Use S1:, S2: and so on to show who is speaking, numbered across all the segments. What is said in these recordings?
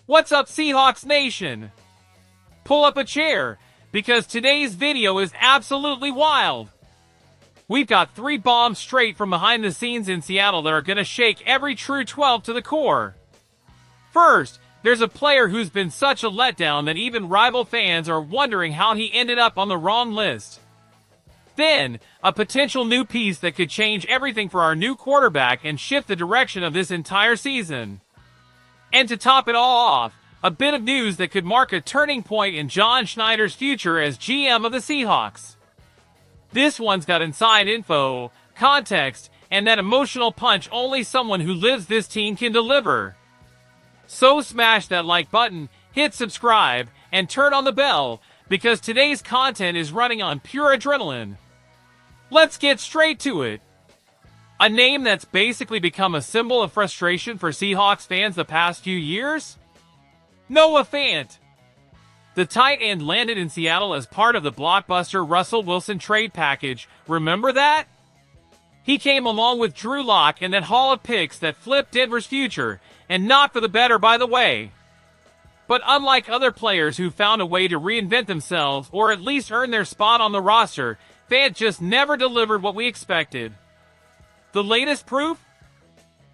S1: What's up, Seahawks Nation? Pull up a chair, because today's video is absolutely wild. We've got 3 bombs straight from behind the scenes in Seattle that are going to shake every true 12 to the core. First, there's a player who's been such a letdown that even rival fans are wondering how he ended up on the wrong list. Then, a potential new piece that could change everything for our new quarterback and shift the direction of this entire season. And to top it all off, a bit of news that could mark a turning point in John Schneider's future as GM of the Seahawks. This one's got inside info, context, and that emotional punch only someone who lives this team can deliver. So smash that like button, hit subscribe, and turn on the bell, because today's content is running on pure adrenaline. Let's get straight to it. A name that's basically become a symbol of frustration for Seahawks fans the past few years? Noah Fant. The tight end landed in Seattle as part of the blockbuster Russell Wilson trade package, remember that? He came along with Drew Lock and that haul of picks that flipped Denver's future, and not for the better, by the way. But unlike other players who found a way to reinvent themselves or at least earn their spot on the roster, Fant just never delivered what we expected. The latest proof?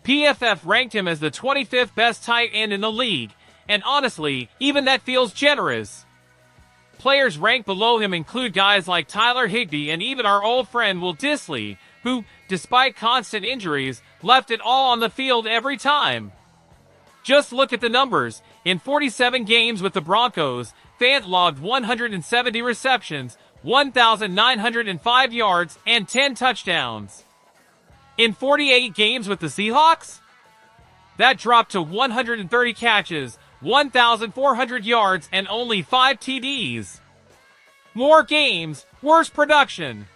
S1: PFF ranked him as the 25th best tight end in the league, and honestly, even that feels generous. Players ranked below him include guys like Tyler Higbee and even our old friend Will Dissly, who, despite constant injuries, left it all on the field every time. Just look at the numbers. In 47 games with the Broncos, Fant logged 170 receptions, 1,905 yards, and 10 touchdowns. In 48 games with the Seahawks, that dropped to 130 catches, 1,400 yards, and only 5 TDs. More games, worse production.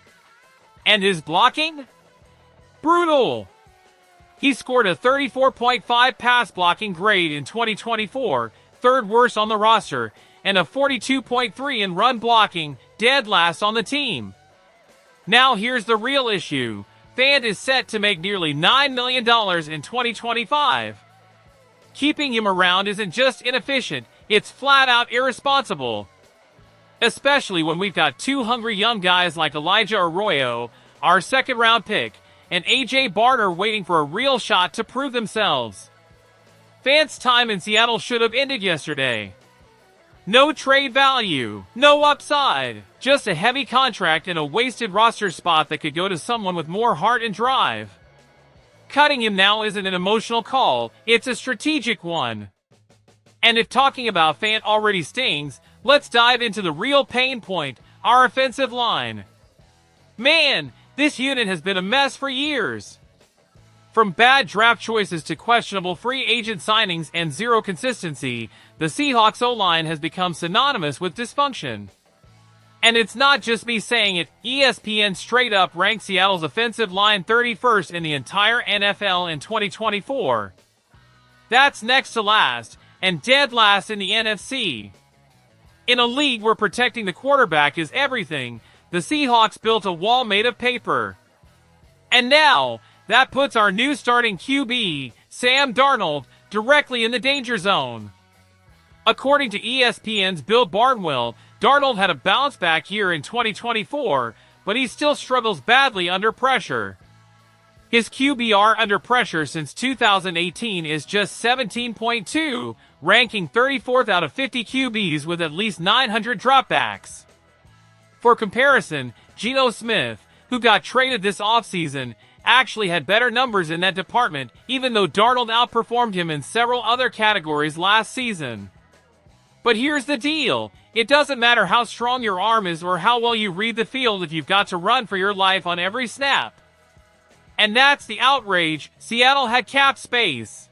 S1: And his blocking? Brutal. He scored a 34.5 pass blocking grade in 2024, third worst on the roster, and a 42.3 in run blocking, dead last on the team. Now here's the real issue. Fant is set to make nearly $9 million in 2025. Keeping him around isn't just inefficient, it's flat-out irresponsible. Especially when we've got 2 hungry young guys like Elijah Arroyo, our second-round pick, and A.J. Barner waiting for a real shot to prove themselves. Fant's time in Seattle should have ended yesterday. No trade value, no upside, just a heavy contract and a wasted roster spot that could go to someone with more heart and drive. Cutting him now isn't an emotional call, it's a strategic one. And if talking about Fant already stings, let's dive into the real pain point, our offensive line. Man, this unit has been a mess for years. From bad draft choices to questionable free agent signings and zero consistency, the Seahawks O-line has become synonymous with dysfunction. And it's not just me saying it, ESPN straight up ranked Seattle's offensive line 31st in the entire NFL in 2024. That's next to last, and dead last in the NFC. In a league where protecting the quarterback is everything, the Seahawks built a wall made of paper. And now, that puts our new starting QB, Sam Darnold, directly in the danger zone. According to ESPN's Bill Barnwell, Darnold had a bounce-back year in 2024, but he still struggles badly under pressure. His QBR under pressure since 2018 is just 17.2, ranking 34th out of 50 QBs with at least 900 dropbacks. For comparison, Geno Smith, who got traded this offseason, actually had better numbers in that department, even though Darnold outperformed him in several other categories last season. But here's the deal. It doesn't matter how strong your arm is or how well you read the field if you've got to run for your life on every snap. And that's the outrage. Seattle had cap space.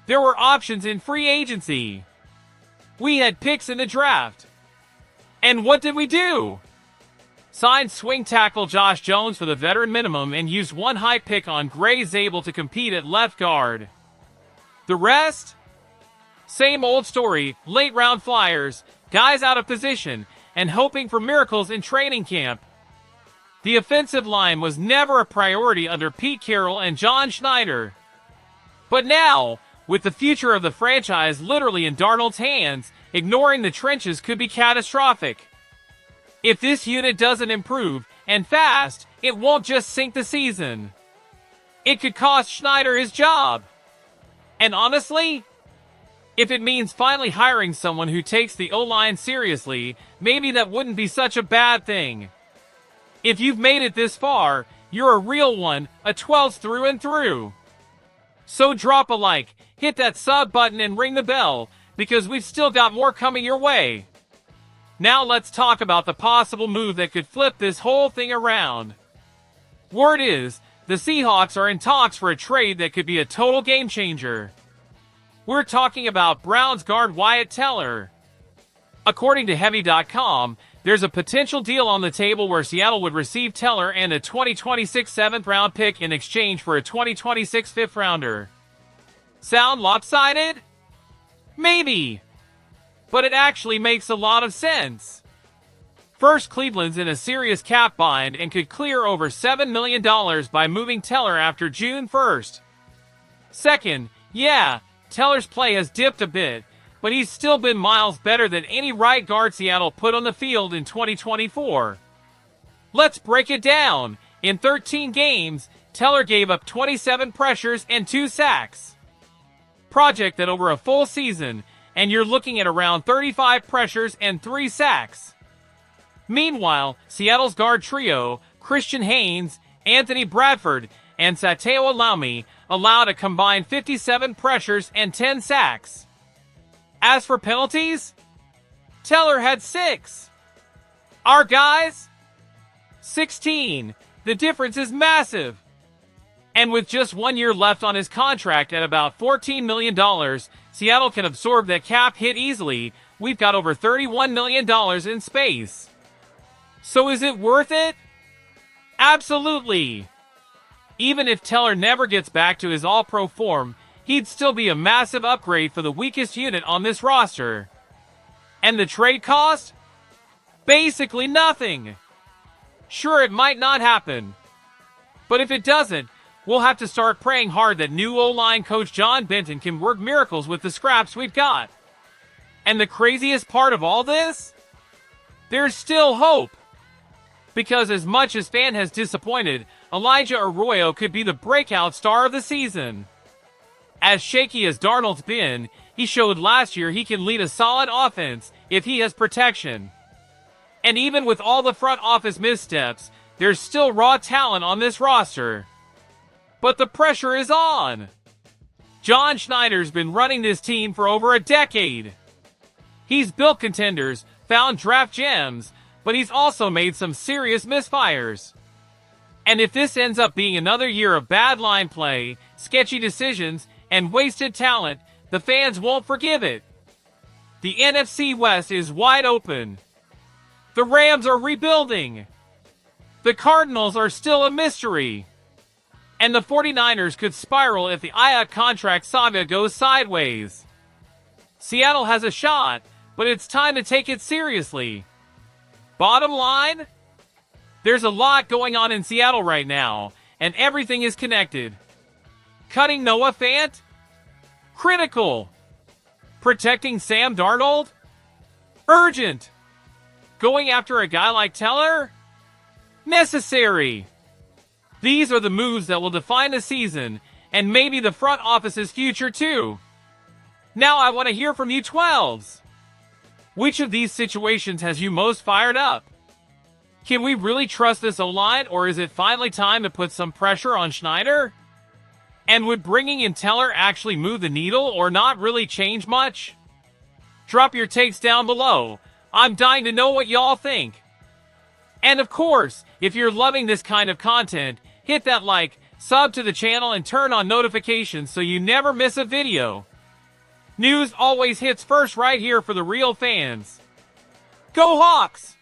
S1: There were options in free agency. We had picks in the draft. And what did we do? Signed swing tackle Josh Jones for the veteran minimum and used one high pick on Gray Zabel to compete at left guard. The rest? Same old story, late round flyers, guys out of position, and hoping for miracles in training camp. The offensive line was never a priority under Pete Carroll and John Schneider. But now, With the future of the franchise literally in Darnold's hands, ignoring the trenches could be catastrophic. If this unit doesn't improve, and fast, it won't just sink the season. It could cost Schneider his job. And honestly, if it means finally hiring someone who takes the O-line seriously, maybe that wouldn't be such a bad thing. If you've made it this far, you're a real one, a 12th through and through. So drop a like, hit that sub button and ring the bell, because we've still got more coming your way. Now let's talk about the possible move that could flip this whole thing around. Word is, the Seahawks are in talks for a trade that could be a total game changer. We're talking about Browns guard Wyatt Teller. According to Heavy.com, there's a potential deal on the table where Seattle would receive Teller and a 2026 7th round pick in exchange for a 2026 5th rounder. Sound lopsided? Maybe. But it actually makes a lot of sense. First, Cleveland's in a serious cap bind and could clear over $7 million by moving Teller after June 1st. Second, yeah, Teller's play has dipped a bit, but he's still been miles better than any right guard Seattle put on the field in 2024. Let's break it down. In 13 games, Teller gave up 27 pressures and 2 sacks. Project that over a full season, and you're looking at around 35 pressures and 3 sacks. Meanwhile, Seattle's guard trio, Christian Haynes, Anthony Bradford, and Sateo Alami, allowed a combined 57 pressures and 10 sacks. As for penalties, Teller had 6. Our guys? 16. The difference is massive. And with just 1 year left on his contract at about $14 million, Seattle can absorb that cap hit easily. We've got over $31 million in space. So is it worth it? Absolutely. Even if Teller never gets back to his all-pro form, he'd still be a massive upgrade for the weakest unit on this roster. And the trade cost? Basically nothing. Sure, it might not happen. But if it doesn't, we'll have to start praying hard that new O-line coach John Benton can work miracles with the scraps we've got. And the craziest part of all this? There's still hope. Because as much as Fan has disappointed, Elijah Arroyo could be the breakout star of the season. As shaky as Darnold's been, he showed last year he can lead a solid offense if he has protection. And even with all the front office missteps, there's still raw talent on this roster. But the pressure is on. John Schneider's been running this team for over a decade. He's built contenders, found draft gems, but he's also made some serious misfires. And if this ends up being another year of bad line play, sketchy decisions, and wasted talent, the fans won't forgive it. The NFC West is wide open. The Rams are rebuilding. The Cardinals are still a mystery. And the 49ers could spiral if the Aiyuk contract saga goes sideways. Seattle has a shot, but it's time to take it seriously. Bottom line? There's a lot going on in Seattle right now, and everything is connected. Cutting Noah Fant? Critical. Protecting Sam Darnold? Urgent. Going after a guy like Teller? Necessary. These are the moves that will define the season, and maybe the front office's future too. Now I want to hear from you 12s. Which of these situations has you most fired up? Can we really trust this O-line, or is it finally time to put some pressure on Schneider? And would bringing in Teller actually move the needle or not really change much? Drop your takes down below. I'm dying to know what y'all think. And of course, if you're loving this kind of content, hit that like, sub to the channel, and turn on notifications so you never miss a video. News always hits first right here for the real fans. Go Hawks!